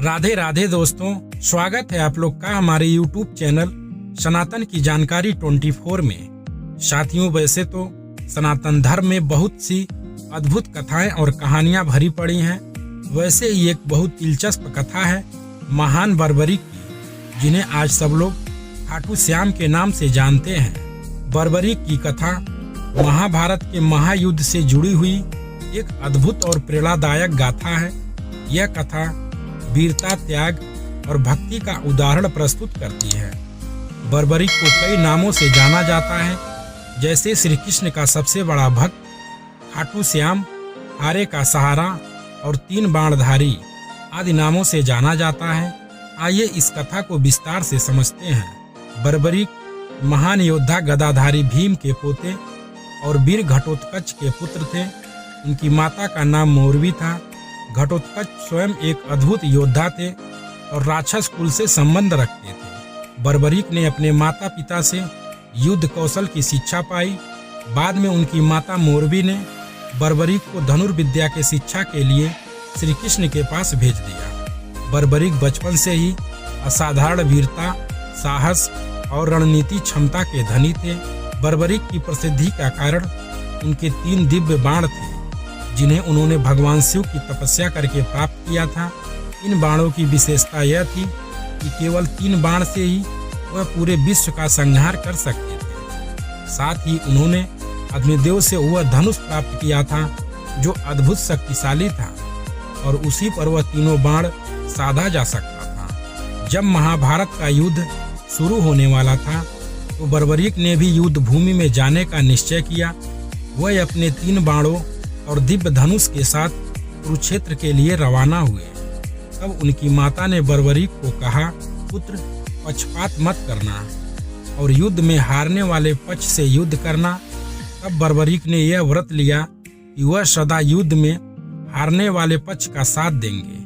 राधे राधे दोस्तों, स्वागत है आप लोग का हमारे YouTube चैनल सनातन की जानकारी 24 में। साथियों, वैसे तो सनातन धर्म में बहुत सी अद्भुत कथाएं और कहानियां भरी पड़ी हैं। वैसे ही एक बहुत दिलचस्प कथा है महान बर्बरीक की, जिन्हें आज सब लोग खाटू श्याम के नाम से जानते हैं। बर्बरीक की कथा महाभारत के महायुद्ध से जुड़ी हुई एक अद्भुत और प्रेरणादायक गाथा है। यह कथा वीरता, त्याग और भक्ति का उदाहरण प्रस्तुत करती है। बर्बरीक को कई नामों से जाना जाता है, जैसे श्री कृष्ण का सबसे बड़ा भक्त, खाटू श्याम, हारे का सहारा और 3 बाणधारी आदि नामों से जाना जाता है। आइए इस कथा को विस्तार से समझते हैं। बर्बरीक महान योद्धा गदाधारी भीम के पोते और वीर घटोत्कच के पुत्र थे। उनकी माता का नाम मौरवी था। घटोत्कच स्वयं एक अद्भुत योद्धा थे और राक्षस कुल से संबंध रखते थे। बर्बरीक ने अपने माता पिता से युद्ध कौशल की शिक्षा पाई। बाद में उनकी माता मौरवी ने बर्बरीक को धनुर्विद्या के शिक्षा के लिए श्री कृष्ण के पास भेज दिया। बर्बरीक बचपन से ही असाधारण वीरता, साहस और रणनीति क्षमता के धनी थे। बर्बरीक की प्रसिद्धि का कारण उनके 3 दिव्य बाण थे, जिन्हें उन्होंने भगवान शिव की तपस्या करके प्राप्त किया था। इन बाणों की विशेषता यह थी कि केवल 3 बाण से ही वह पूरे विश्व का संहार कर सकते थे। साथ ही उन्होंने अग्निदेव से वह धनुष प्राप्त किया था, जो अद्भुत शक्तिशाली था और उसी पर वह 3 बाण साधा जा सकता था। जब महाभारत का युद्ध शुरू होने वाला था, तो बर्बरीक ने भी युद्ध भूमि में जाने का निश्चय किया। वह अपने 3 बाणों और दिव्य धनुष के साथ कुरुक्षेत्र के लिए रवाना हुए। तब उनकी माता ने बर्बरीक को कहा, पुत्र, पक्षपात मत करना और युद्ध में हारने वाले पक्ष से युद्ध करना। तब बर्बरीक ने यह व्रत लिया कि वह सदा युद्ध में हारने वाले पक्ष का साथ देंगे।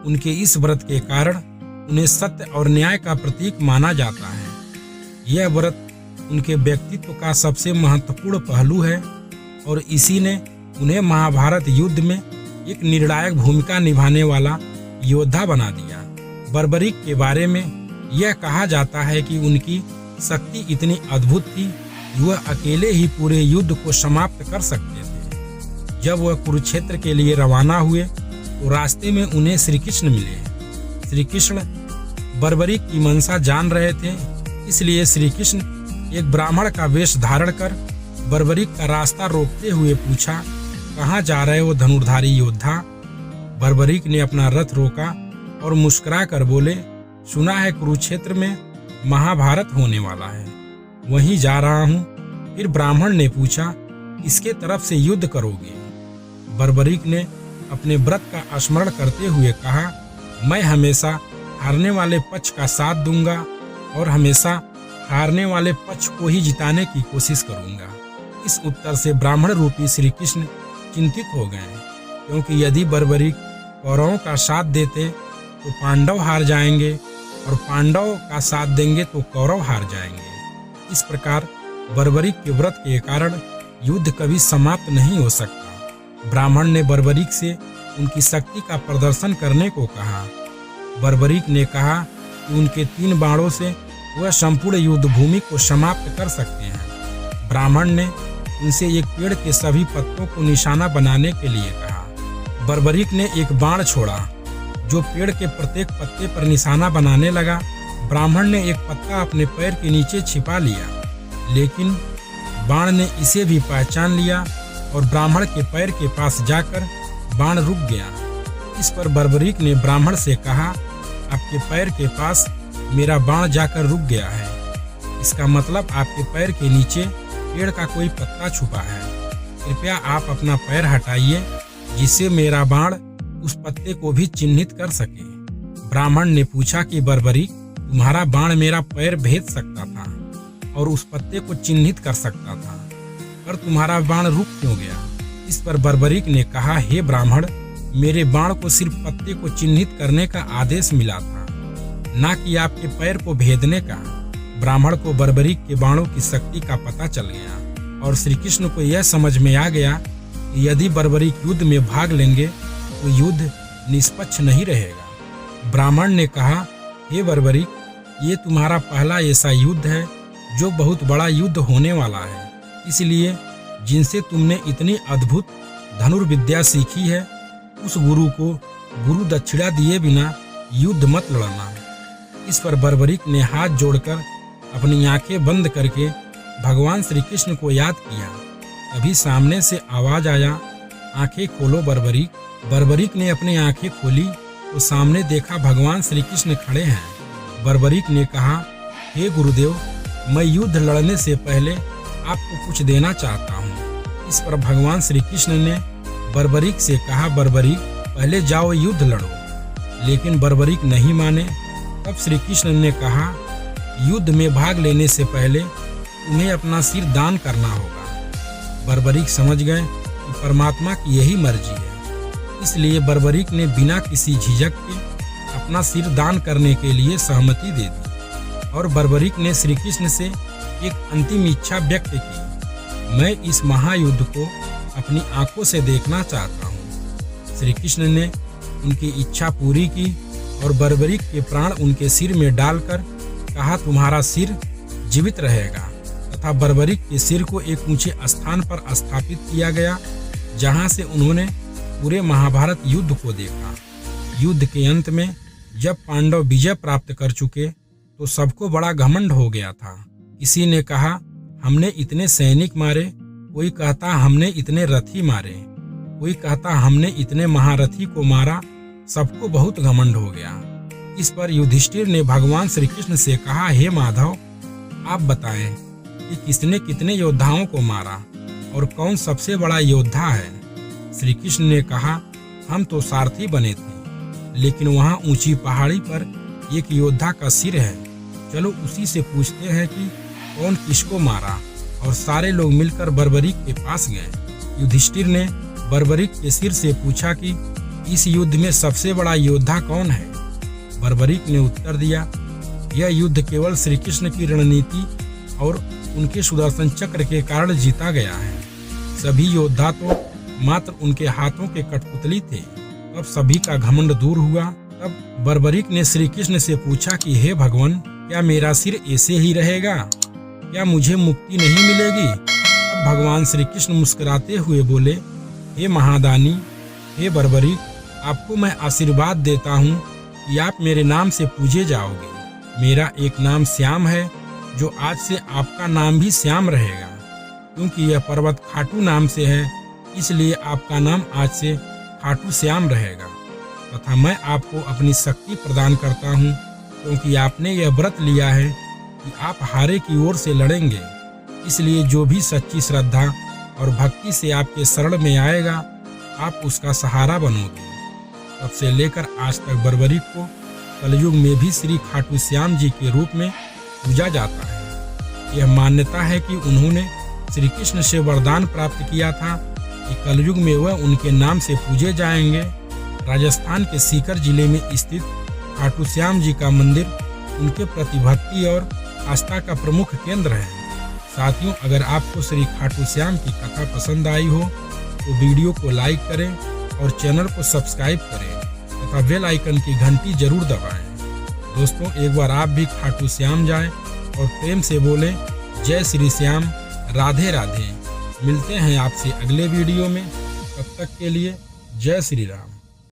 उनके इस व्रत के कारण उन्हें सत्य और न्याय का प्रतीक माना जाता है। यह व्रत उनके व्यक्तित्व का सबसे महत्वपूर्ण पहलू है और इसी ने उन्हें महाभारत युद्ध में एक निर्णायक भूमिका निभाने वाला योद्धा बना दिया। बर्बरीक के बारे में यह कहा जाता है कि उनकी शक्ति इतनी अद्भुत थी कि वह अकेले ही पूरे युद्ध को समाप्त कर सकते थे। जब वह कुरुक्षेत्र के लिए रवाना हुए, तो रास्ते में उन्हें श्री कृष्ण मिले। श्री कृष्ण बर्बरीक की मंशा जान रहे थे, इसलिए श्री कृष्ण एक ब्राह्मण का वेश धारण कर बर्बरीक का रास्ता रोकते हुए पूछा, कहाँ जा रहे हो धनुर्धारी योद्धा? बर्बरीक ने अपना रथ रोका और मुस्कुरा कर बोले, सुना है कुरुक्षेत्र में महाभारत होने वाला है, वहीं जा रहा हूँ। फिर ब्राह्मण ने पूछा, किसके तरफ से युद्ध करोगे? बर्बरीक ने अपने व्रत का स्मरण करते हुए कहा, मैं हमेशा हारने वाले पक्ष का साथ दूंगा और हमेशा हारने वाले पक्ष को ही जिताने की कोशिश करूंगा। इस उत्तर से ब्राह्मण रूपी श्री कृष्ण चिंतित हो गए, क्योंकि यदि बर्बरीक कौरवों का साथ देते तो पांडव हार जाएंगे और पांडव का साथ देंगे तो कौरव हार जाएंगे। इस प्रकार बर्बरीक के व्रत के कारण युद्ध कभी समाप्त नहीं हो सकता। ब्राह्मण ने बर्बरीक से उनकी शक्ति का प्रदर्शन करने को कहा। बर्बरीक ने कहा कि उनके 3 बाणों से वह संपूर्ण युद्ध भूमि को समाप्त कर सकते हैं। ब्राह्मण ने उनसे एक पेड़ के सभी पत्तों को निशाना बनाने के लिए कहा। बर्बरीक ने एक बाण छोड़ा, जो पेड़ के प्रत्येक पत्ते पर निशाना बनाने लगा। ब्राह्मण ने एक पत्ता अपने पैर के नीचे छिपा लिया, लेकिन बाण ने इसे भी पहचान लिया और ब्राह्मण के पैर के पास जाकर बाण रुक गया। इस पर बर्बरीक ने ब्राह्मण से कहा, आपके पैर के पास मेरा बाण जाकर रुक गया है, इसका मतलब आपके पैर के नीचे पेड़ का कोई पत्ता छुपा है। कृपया आप अपना पैर हटाइए, जिससे मेरा बाण उस पत्ते को भी चिन्हित कर सके। ब्राह्मण ने पूछा कि बर्बरीक, तुम्हारा बाण मेरा पैर भेद सकता था और उस पत्ते को चिन्हित कर सकता था, पर तुम्हारा बाण रुक क्यों गया? इस पर बर्बरीक ने कहा, हे ब्राह्मण, मेरे बाण को सिर्फ पत्ते को चिन्हित करने का आदेश मिला था, ना कि आपके पैर को भेदने का। ब्राह्मण को बर्बरीक के बाणों की शक्ति का पता चल गया और श्री कृष्ण को यह समझ में आ गया कि यदि बर्बरीक युद्ध में भाग लेंगे तो युद्ध निष्पक्ष नहीं रहेगा। ब्राह्मण ने कहा, हे बर्बरीक, ये तुम्हारा पहला ऐसा युद्ध है जो बहुत बड़ा युद्ध होने वाला है, इसलिए जिनसे तुमने इतनी अद्भुत धनुर्विद्या सीखी है उस गुरु को गुरु दक्षिणा दिए बिना युद्ध मत लड़ना। इस पर बर्बरीक ने हाथ जोड़कर अपनी आंखें बंद करके भगवान श्री कृष्ण को याद किया। तभी सामने से आवाज आया, आंखें खोलो बर्बरीक। बर्बरीक ने अपनी आंखें खोली तो सामने देखा भगवान श्री कृष्ण खड़े हैं। बर्बरीक ने कहा, हे गुरुदेव, मैं युद्ध लड़ने से पहले आपको कुछ देना चाहता हूँ। इस पर भगवान श्री कृष्ण ने बर्बरीक से कहा, बर्बरीक, पहले जाओ युद्ध लड़ो। लेकिन बर्बरीक नहीं माने। तब श्री कृष्ण ने कहा, युद्ध में भाग लेने से पहले तुम्हें अपना सिर दान करना होगा। बर्बरीक समझ गए कि परमात्मा की यही मर्जी है, इसलिए बर्बरीक ने बिना किसी झिझक के अपना सिर दान करने के लिए सहमति दे दी। और बर्बरीक ने श्री कृष्ण से एक अंतिम इच्छा व्यक्त की, मैं इस महायुद्ध को अपनी आंखों से देखना चाहता हूँ। श्री कृष्ण ने उनकी इच्छा पूरी की और बर्बरीक के प्राण उनके सिर में डालकर कहा, तुम्हारा सिर जीवित रहेगा। तथा बर्बरीक के सिर को एक ऊंचे स्थान पर स्थापित किया गया, जहां से उन्होंने पूरे महाभारत युद्ध को देखा। युद्ध के अंत में जब पांडव विजय प्राप्त कर चुके तो सबको बड़ा घमंड हो गया था। किसी ने कहा, हमने इतने सैनिक मारे, कोई कहता हमने इतने रथी मारे, कोई कहता हमने इतने महारथी को मारा। सबको बहुत घमंड हो गया। इस पर युधिष्ठिर ने भगवान श्री कृष्ण से कहा, हे माधव, आप बताएं कि किसने कितने योद्धाओं को मारा और कौन सबसे बड़ा योद्धा है। श्री कृष्ण ने कहा, हम तो सारथी बने थे, लेकिन वहाँ ऊंची पहाड़ी पर एक योद्धा का सिर है, चलो उसी से पूछते हैं कि कौन किसको मारा। और सारे लोग मिलकर बर्बरीक के पास गए। युधिष्ठिर ने बर्बरीक के सिर से पूछा कि इस युद्ध में सबसे बड़ा योद्धा कौन है। बर्बरीक ने उत्तर दिया, यह युद्ध केवल श्री कृष्ण की रणनीति और उनके सुदर्शन चक्र के कारण जीता गया है। सभी योद्धा तो मात्र उनके हाथों के कठपुतली थे। तब सभी का घमंड दूर हुआ। तब बर्बरीक ने श्री कृष्ण से पूछा कि हे भगवान, क्या मेरा सिर ऐसे ही रहेगा? क्या मुझे मुक्ति नहीं मिलेगी? तब भगवान श्री कृष्ण मुस्कुराते हुए बोले, हे महादानी, हे बर्बरीक, आपको मैं आशीर्वाद देता हूँ कि आप मेरे नाम से पूजे जाओगे। मेरा एक नाम श्याम है, जो आज से आपका नाम भी श्याम रहेगा। क्योंकि यह पर्वत खाटू नाम से है, इसलिए आपका नाम आज से खाटू श्याम रहेगा। तथा मैं आपको अपनी शक्ति प्रदान करता हूँ, क्योंकि आपने यह व्रत लिया है कि आप हारे की ओर से लड़ेंगे। इसलिए जो भी सच्ची श्रद्धा और भक्ति से आपके शरण में आएगा, आप उसका सहारा बनोगे। तब से लेकर आज तक बर्बरीक को कलयुग में भी श्री खाटू श्याम जी के रूप में पूजा जाता है। यह मान्यता है कि उन्होंने श्री कृष्ण से वरदान प्राप्त किया था कि कलयुग में वह उनके नाम से पूजे जाएंगे। राजस्थान के सीकर जिले में स्थित खाटू श्याम जी का मंदिर उनके प्रति भक्ति और आस्था का प्रमुख केंद्र है। साथियों, अगर आपको श्री खाटू श्याम की कथा पसंद आई हो तो वीडियो को लाइक करें और चैनल को सब्सक्राइब करें तथा बेल आइकन की घंटी जरूर दबाएं। दोस्तों, एक बार आप भी खाटू श्याम जाएं और प्रेम से बोलें, जय श्री श्याम, राधे राधे। मिलते हैं आपसे अगले वीडियो में। तब तक के लिए जय श्री राम।